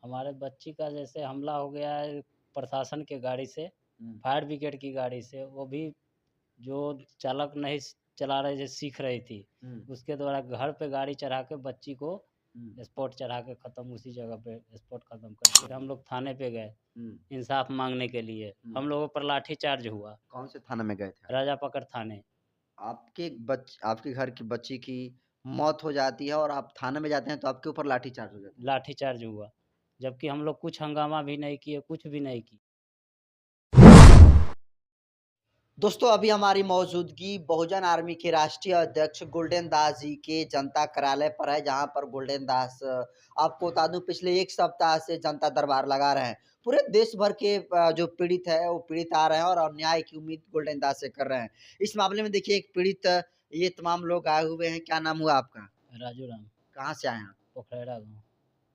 हमारे बच्ची का जैसे हमला हो गया है प्रशासन के गाड़ी से, हुँ, फायर ब्रिगेड की गाड़ी से, वो भी जो चालक नहीं चला रही जो सीख रही थी, हुँ, उसके द्वारा घर पे गाड़ी चढ़ा के बच्ची को हुँ, स्पॉट चढ़ा के ख़त्म, उसी जगह पे स्पॉट ख़त्म कर, फिर हम लोग थाने पे गए हुँ, इंसाफ मांगने के लिए। हुँ। हम लोगों पर लाठीचार्ज हुआ, कौन से थाना में गए थे आप? राजा पकड़ थाने। आपके घर की बच्ची की मौत हो जाती है और आप थाने में जाते हैं तो आपके ऊपर लाठीचार्ज हो जाता है। लाठीचार्ज हुआ, जबकि हम लोग कुछ हंगामा भी नहीं किए, कुछ भी नहीं किए। दोस्तों अभी हमारी मौजूदगी बहुजन आर्मी के राष्ट्रीय अध्यक्ष गोल्डन दास जी के जनता कार्यालय पर है, जहां पर गोल्डन दास आपको बता दूं पिछले एक सप्ताह से जनता दरबार लगा रहे हैं। पूरे देश भर के जो पीड़ित है वो पीड़ित आ रहे हैं और न्याय की उम्मीद गोल्डन दास से कर रहे हैं। इस मामले में देखिए एक पीड़ित ये तमाम लोग आए हुए हैं। क्या नाम हुआ आपका? राजू राम, कहाँ से आए हैं आप? पोखरेड़ा गाँव,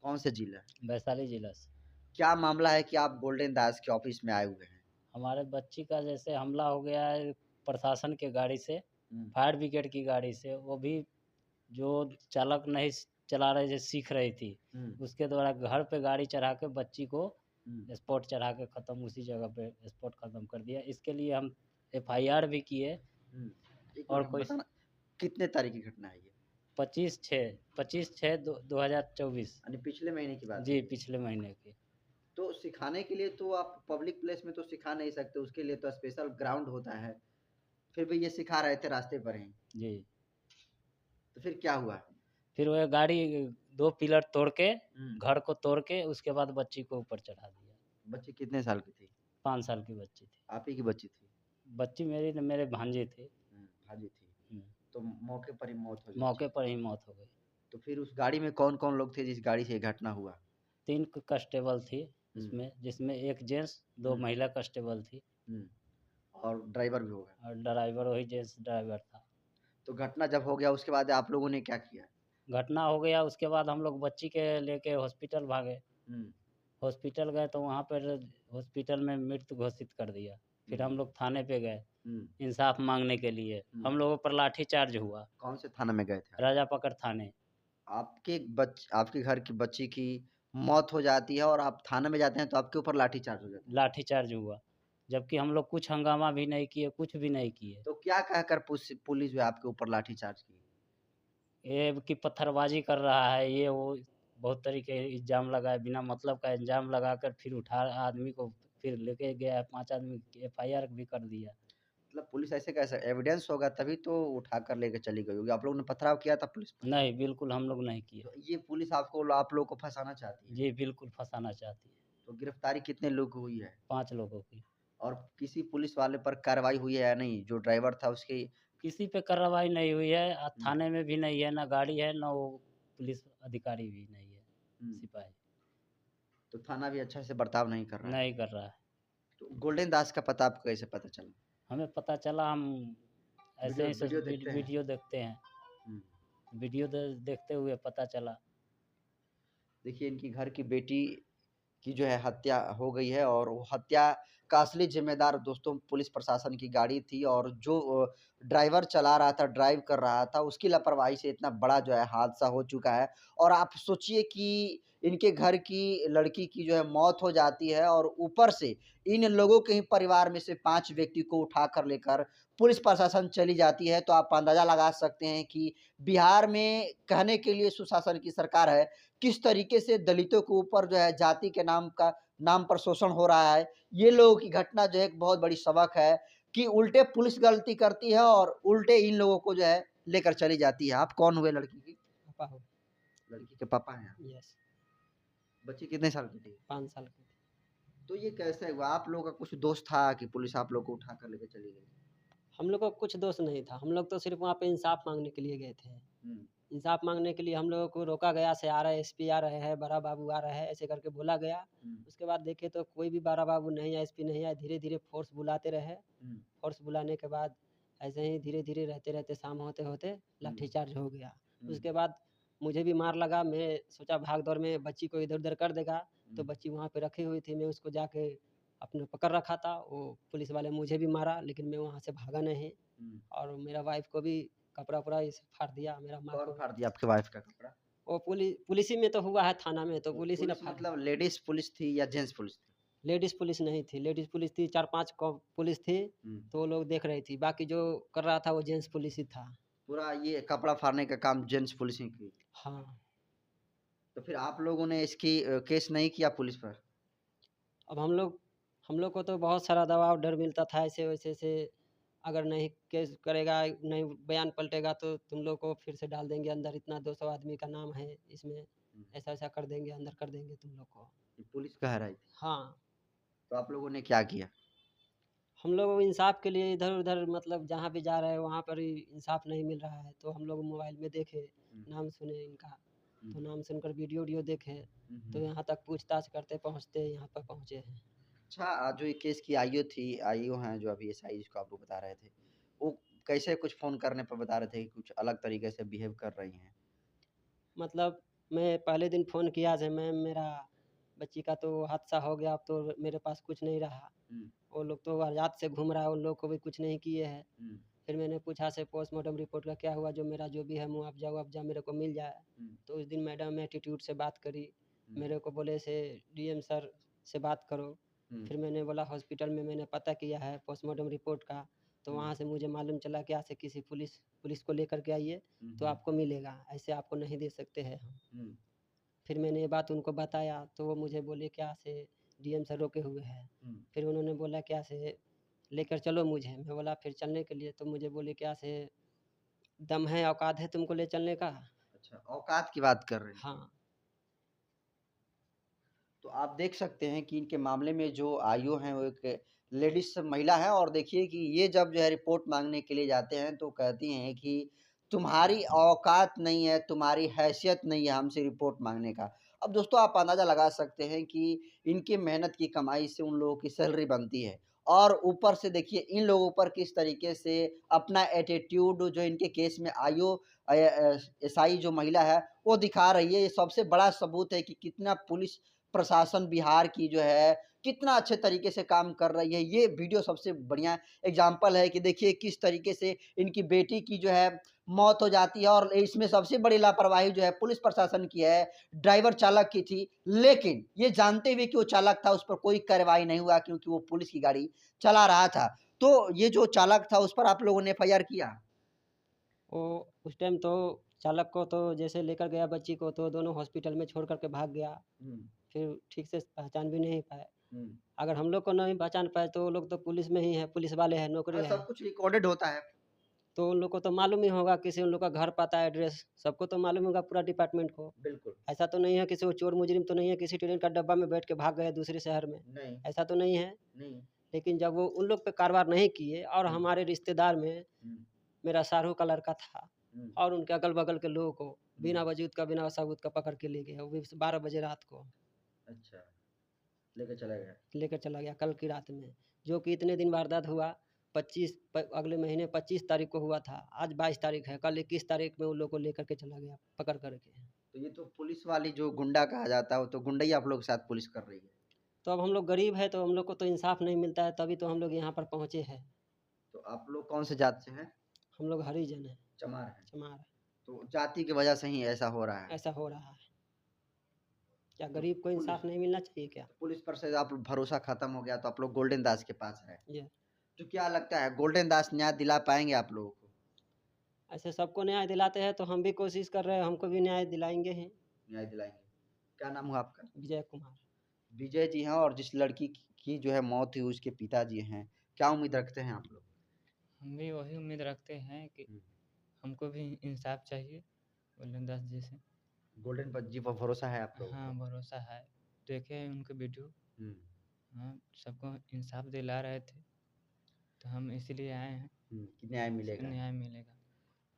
कौन से जिला? वैशाली जिला से। क्या मामला है कि आप गोल्डन दास के ऑफिस में आए हुए हैं? हमारे बच्ची का जैसे हमला हो गया है प्रशासन के गाड़ी से, हुँ, फायर ब्रिगेड की गाड़ी से, वो भी जो चालक नहीं चला रही जो सीख रही थी, हुँ, उसके द्वारा घर पे गाड़ी चढ़ा के बच्ची को हुँ, स्पॉट चढ़ा के ख़त्म, उसी जगह पे स्पॉट ख़त्म कर दिया। इसके लिए हम एफआईआर भी किए हुँ। 1 और मिनट हम कोई बताना कितने तारीख की घटना है ये? 25/6 दो 2024। यानी पिछले महीने की बात है जी, ये। पिछले महीने की। तो सिखाने के लिए तो आप पब्लिक प्लेस में तो सिखा नहीं सकते, उसके लिए तो स्पेशल ग्राउंड होता है। फिर भी ये सिखा रहे थे रास्ते पर ही, जी, तो फिर क्या हुआ? फिर वह गाड़ी 2 पिलर तोड़ के, हुँ, घर को तोड़ के उसके बाद बच्ची को ऊपर चढ़ा दिया। बच्ची कितने साल की थी? 5 साल की बच्ची थी। आप ही की बच्ची थी? बच्ची मेरी न मेरे भांजे थे। भाजी थी। हुँ, तो मौके पर ही मौत हो गई बच्ची मौके की। पर ही मौत हो गई। तो फिर उस गाड़ी में कौन-कौन लोग थे जिस गाड़ी से ये घटना हुआ? 3 कांस्टेबल थी हुँ, उसमें, जिसमें 1 जेंट्स, 2 हुँ, महिला कांस्टेबल थी हुँ और ड्राइवर भी होगा। और ड्राइवर वही जेंट्स ड्राइवर था। तो घटना जब हो गया उसके बाद आप लोगों ने क्या किया? घटना हो गया उसके बाद हम लोग बच्ची के लेके हॉस्पिटल भागे। हुँ, हॉस्पिटल गए तो वहाँ पर हॉस्पिटल में मृत घोषित कर दिया। फिर हुँ, हम लोग थाने पे गए हुँ, इंसाफ माँगने के लिए। हुँ। हम लोगों पर लाठीचार्ज हुआ, कौन से थाना में गए थे आप? राजा पकड़ थाने। आपके घर की बच्ची की मौत हो जाती है और आप थाने में जाते हैं तो आपके ऊपर लाठीचार्ज हो जाता है। लाठीचार्ज हुआ, जबकि हम लोग कुछ हंगामा भी नहीं किए, कुछ भी नहीं किए। तो क्या कहकर पुलिस जो है आपके ऊपर लाठीचार्ज की? ये कि पत्थरबाज़ी कर रहा है, ये वो बहुत तरीके इल्ज़ाम लगाए, बिना मतलब का इल्ज़ाम लगाकर फिर उठा आदमी को फिर लेके गया, 5 आदमी की एफआईआर भी कर दिया। मतलब पुलिस ऐसे कैसे एविडेंस होगा तभी तो उठाकर लेके चली गई होगी। आप लोगों ने पथराव किया था पुलिस पर? नहीं, बिल्कुल हम लोग नहीं किए। तो ये पुलिस आप लोगों को फँसाना चाहती है। जी, बिल्कुल फँसाना चाहती है, तो गिरफ्तारी कितने लोग की हुई है? 5 लोगों की। और किसी पुलिस वाले पर कार्रवाई हुई है या नहीं? जो ड्राइवर था उसकी किसी पे कार्रवाई नहीं हुई है, हुँ, थाने में भी नहीं है, ना गाड़ी है, ना वो पुलिस अधिकारी भी नहीं है, हुँ। सिपाही, तो थाना भी अच्छा से बर्ताव नहीं कर रहा है। नहीं कर रहा है। तो गोल्डन दास का पता आपको कैसे पता चला? हमें पता चला, हम ऐसे वीडियो ही वीडियो देखते हैं? वीडियो देखते हैं, हुँ। वीडियो देखते हुए पता चला। देखिए इनकी घर की बेटी की जो है हत्या हो गई है और वो हत्या का असली ज़िम्मेदार दोस्तों पुलिस प्रशासन की गाड़ी थी और जो ड्राइवर चला रहा था, ड्राइव कर रहा था, उसकी लापरवाही से इतना बड़ा जो है हादसा हो चुका है। और आप सोचिए कि इनके घर की लड़की की जो है मौत हो जाती है और ऊपर से इन लोगों के ही परिवार में से 5 व्यक्ति को उठा कर लेकर पुलिस प्रशासन चली जाती है। तो आप अंदाज़ा लगा सकते हैं कि बिहार में कहने के लिए सुशासन की सरकार है, किस तरीके से दलितों के ऊपर जो है जाति के नाम पर शोषण हो रहा है। ये लोगों की घटना जो है एक बहुत बड़ी सबक है कि उल्टे पुलिस गलती करती है और उल्टे इन लोगों को जो है लेकर चली जाती है। आप कौन हुए लड़की की? पापा हो। लड़की के पापा हैं आप। यस, बच्ची कितने साल की थी? 5 साल की थी। तो ये कैसे हुआ? आप लोगों का कुछ दोस्त था कि पुलिस आप लोग को उठा कर लेके चली गई? हम लोग का कुछ दोष नहीं था, हम लोग तो सिर्फ़ वहाँ पे इंसाफ़ माँगने के लिए गए थे। हुँ, इंसाफ़ माँगने के लिए हम लोगों को रोका गया, से आ रहे एसपी आ रहे हैं, बड़ा बाबू आ रहे हैं, ऐसे करके बोला गया। हुँ, उसके बाद देखे तो कोई भी बड़ा बाबू नहीं आया, एसपी नहीं आया, धीरे-धीरे फ़ोर्स बुलाते रहे। हुँ, फ़ोर्स बुलाने के बाद ऐसे ही धीरे-धीरे रहते-रहते शाम होते-होते हुँ, लाठीचार्ज हो गया। हुँ, उसके बाद मुझे भी मार लगा, मैं सोचा भाग-दौड़ में बच्ची को इधर-उधर कर देगा, तो हुँ, बच्ची वहाँ पे रखी हुई थी, मैं उसको जाके अपने पकड़ रखा था, वो पुलिस वाले मुझे भी मारा, लेकिन मैं वहाँ से भागा नहीं। हुँ। और मेरा वाइफ़ को भी कपड़ा-वपड़ा ये सब फाड़ दिया, मेरा माँ कौन को फाड़ दिया आपके वाइफ़ का कपड़ा? वो पुलिस ही में तो हुआ है, थाना में तो तो पुलिस ही ना पुलिस फाड़ी। मतलब लेडीज़ पुलिस थी या जेंट्स पुलिस थी? लेडीज़ पुलिस नहीं थी, लेडीज़ पुलिस थी 4-5 पुलिस थी, हुँ। तो वो लोग देख रही थी। बाकी जो कर रहा था वो जेंट्स पुलिस ही था। पूरा ये कपड़ा फाड़ने का काम जेंट्स पुलिस ने की। हाँ। तो फिर आप लोगों ने इसकी केस नहीं किया पुलिस पर? अब हम लोग को तो बहुत सारा दबाव डर मिलता था, ऐसे-वैसे से अगर नहीं केस करेगा, नहीं बयान पलटेगा तो तुम लोग को फिर से डाल देंगे अंदर, इतना 200 आदमी का नाम है इसमें, हुँ। ऐसा-ऐसा कर देंगे, अंदर कर देंगे तुम लोग को। ये पुलिस कह रही थी। हाँ, तो आप लोगों ने क्या किया? हम लोग इंसाफ के लिए इधर-उधर मतलब जहाँ भी जा रहे हैं वहाँ पर ही इंसाफ नहीं मिल रहा है, तो हम लोग मोबाइल में देखे, हुँ, नाम सुने इनका, हुँ, तो नाम सुनकर वीडियो देखे, हुँ, तो हुँ। यहाँ तक पूछताछ करते पहुँचते यहाँ पर पहुँचे हैं। अच्छा जो ये केस की आईओ थी, आईओ हैं जो अभी एसआई जिसको आप लोग बता रहे थे, वो कैसे कुछ फ़ोन करने पर बता रहे थे कि कुछ अलग तरीके से बिहेव कर रही हैं? मतलब मैं पहले दिन फ़ोन किया से मैम मेरा बच्ची का तो हादसा हो गया, अब तो मेरे पास कुछ नहीं रहा। हुँ, वो लोग तो आज़ाद से घूम रहा है, उन लोग को भी कुछ नहीं किए हैं। हुँ, फिर मैंने पूछा से पोस्टमार्टम रिपोर्ट का क्या हुआ, जो मेरा जो भी है मुआवज़ा मेरे को मिल जाए। हुँ, तो उस दिन मैडम एटीट्यूड से बात करी, हुँ, मेरे को बोले से डीएम सर से बात करो। हुँ, फिर मैंने बोला हॉस्पिटल में मैंने पता किया है पोस्टमार्टम रिपोर्ट का, तो हुँ, वहाँ से मुझे मालूम चला कि यहाँ से किसी पुलिस पुलिस को लेकर के आइए, हुँ, तो हुँ, आपको मिलेगा, ऐसे आपको नहीं दे सकते हैं हम। हुँ, फिर मैंने ये बात उनको बताया तो वो मुझे बोले क्या से डीएम सर रोके हुए हैं। हुँ। फिर उन्होंने बोला क्या से लेकर चलो मुझे। मैं बोला फिर चलने के लिए, तो मुझे बोले क्या से दम है, औकात है तुमको ले चलने का? अच्छा, औकात की बात कर रहे हैं। हाँ, तो आप देख सकते हैं कि इनके मामले में जो आईओ हैं वो एक लेडीज़ महिला है और देखिए कि ये जब जो है रिपोर्ट माँगने के लिए जाते हैं तो कहती हैं कि तुम्हारी औकात नहीं है, तुम्हारी हैसियत नहीं है हमसे रिपोर्ट माँगने का। अब दोस्तों आप अंदाज़ा लगा सकते हैं कि इनकी मेहनत की कमाई से उन लोगों की सैलरी बनती है और ऊपर से देखिए इन लोगों पर किस तरीके से अपना एटीट्यूड जो इनके केस में आईओ एसआई जो महिला है वो दिखा रही है। ये सबसे बड़ा सबूत है कि कितना पुलिस प्रशासन बिहार की जो है कितना अच्छे तरीके से काम कर रही है। ये वीडियो सबसे बढ़िया एग्ज़ाम्पल है कि देखिए किस तरीके से इनकी बेटी की जो है मौत हो जाती है और इसमें सबसे बड़ी लापरवाही जो है पुलिस प्रशासन की है, ड्राइवर चालक की थी। लेकिन ये जानते हुए कि वो चालक था उस पर कोई कार्रवाई नहीं हुआ क्योंकि वो पुलिस की गाड़ी चला रहा था। तो ये जो चालक था उस पर आप लोगों ने एफआईआर किया? वो उस टाइम तो चालक को तो जैसे लेकर गया बच्ची को तो दोनों हॉस्पिटल में छोड़ कर के भाग गया। हुँ, फिर ठीक से पहचान भी नहीं पाए। हुँ। अगर हम लोग को नहीं पहचान पाए तो वो लोग तो पुलिस में ही हैं, पुलिस वाले हैं, हाँ, नौकरी है। सब कुछ रिकॉर्डेड होता है। तो उन लोग को तो मालूम ही होगा, किसी उन लोग का घर, पता, एड्रेस सबको तो मालूम होगा पूरा डिपार्टमेंट को। बिल्कुल। ऐसा तो नहीं है किसी को चोर मुजरिम तो नहीं है, किसी ट्रेन का डब्बा में बैठ के भाग गए दूसरे शहर में, नहीं, ऐसा तो नहीं है। नहीं। लेकिन जब वो उन लोग पे कार्रवाई नहीं किए और हुँ, हमारे रिश्तेदार में हुँ, मेरा शाहरुख का लड़का था हुँ, और उनके अगल-बगल के लोगों को हुँ। बिना वजूद का, बिना सबूत का पकड़ के ले गए, वो भी 12 बजे रात को अच्छा, लेके चला गया। लेकर चला गया कल की रात में। जो कि इतने दिन वारदात हुआ, 25 अगले महीने 25 तारीख को हुआ था, आज 22 तारीख है, कल 21 तारीख में उन लोग को लेकर के चला गया पकड़ कर के। तो ये तो पुलिस वाली जो गुंडा कहा जाता है, वो तो गुंडा ही आप लोग के साथ पुलिस कर रही है। तो अब हम लोग गरीब हैं तो हम लोग को तो इंसाफ नहीं मिलता है, तभी तो हम लोग यहाँ पर पहुँचे हैं। तो आप लोग कौन से जात से हैं? हम लोग हरिजन हैं, चमार हैं। चमार, तो जाति की वजह से ही ऐसा हो रहा है। ऐसा हो रहा है। क्या तो गरीब को पुलिस इंसाफ नहीं मिलना चाहिए क्या? तो पुलिस पर से आप भरोसा खत्म हो गया तो आप लोग गोल्डन दास के पास हैं। ये तो क्या लगता है गोल्डन दास न्याय दिला पाएँगे आप लोगों को? ऐसे सबको न्याय दिलाते हैं तो हम भी कोशिश कर रहे हैं, हमको भी न्याय दिलाएँगे ही। न्याय दिलाएँगे। क्या नाम हुआ आपका? विजय कुमार। विजय जी हैं और जिस लड़की की जो है मौत हुई उसके पिताजी हैं। क्या उम्मीद रखते हैं आप लोग? हम भी वही उम्मीद रखते हैं कि हुँ। हमको भी इंसाफ चाहिए गोल्डन दास जी से। गोल्डन पर जी पर भरोसा है आप लोगों हाँ, को? भरोसा है। देखे हैं उनके वीडियो। हुँ, हाँ, सबको इंसाफ दिला रहे थे, तो हम इसीलिए आए हैं, हुँ, कि न्याय मिलेगा। न्याय मिलेगा।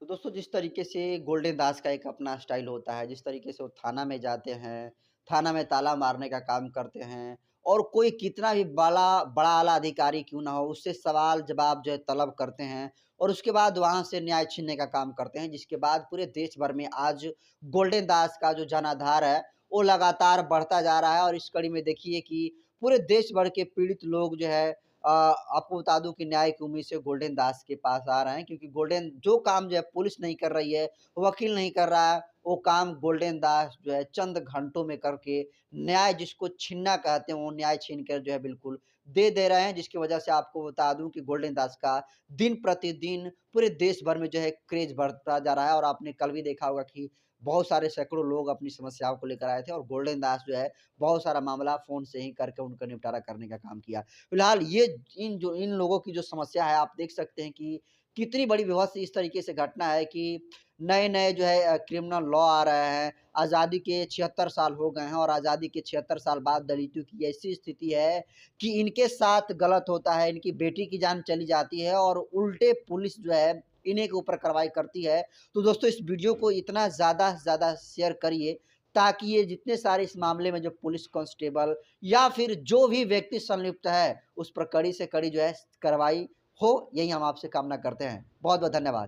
तो दोस्तों जिस तरीके से गोल्डन दास का एक अपना स्टाइल होता है, जिस तरीके से वो थाना में जाते हैं, थाना में ताला मारने का काम करते हैं और कोई कितना भी बड़ा आला अधिकारी क्यों ना हो, उससे सवाल-जवाब जो है तलब करते हैं और उसके बाद वहाँ से न्याय छीनने का काम करते हैं, जिसके बाद पूरे देश भर में आज गोल्डन दास का जो जनाधार है, वो लगातार बढ़ता जा रहा है और इस कड़ी में देखिए कि पूरे देश भर के पीड़ित लोग जो है आपको बता दूँ कि न्याय की उम्मीद से गोल्डन दास के पास आ रहे हैं, क्योंकि गोल्डन जो काम जो है पुलिस नहीं कर रही है, वकील नहीं कर रहा है, वो काम गोल्डन दास जो है चंद घंटों में करके न्याय जिसको छीनना कहते हैं, वो न्याय छीन कर जो है बिल्कुल दे रहे हैं, जिसकी वजह से आपको बता दूँ कि गोल्डन दास का दिन-प्रतिदिन पूरे देश भर में जो है क्रेज़ बढ़ता जा रहा है। और आपने कल भी देखा होगा कि बहुत सारे सैकड़ों लोग अपनी समस्याओं को लेकर आए थे, और गोल्डन दास जो है बहुत सारा मामला फ़ोन से ही करके उनका निपटारा करने का काम किया। फिलहाल ये इन लोगों की जो समस्या है, आप देख सकते हैं कि कितनी बड़ी विभत्स इस तरीके से घटना है कि नए-नए जो है क्रिमिनल लॉ आ रहे हैं। आज़ादी के 76 साल हो गए हैं, और आज़ादी के 76 साल बाद दलितों की ऐसी स्थिति है कि इनके साथ गलत होता है, इनकी बेटी की जान चली जाती है, और उल्टे पुलिस जो है इन्हीं के ऊपर कार्रवाई करती है। तो दोस्तों, इस वीडियो को इतना ज़्यादा से ज़्यादा शेयर करिए, ताकि ये जितने सारे इस मामले में जो पुलिस कांस्टेबल या फिर जो भी व्यक्ति संलिप्त है, उस पर कड़ी से कड़ी जो है कार्रवाई हो, यही हम आपसे कामना करते हैं। बहुत-बहुत धन्यवाद।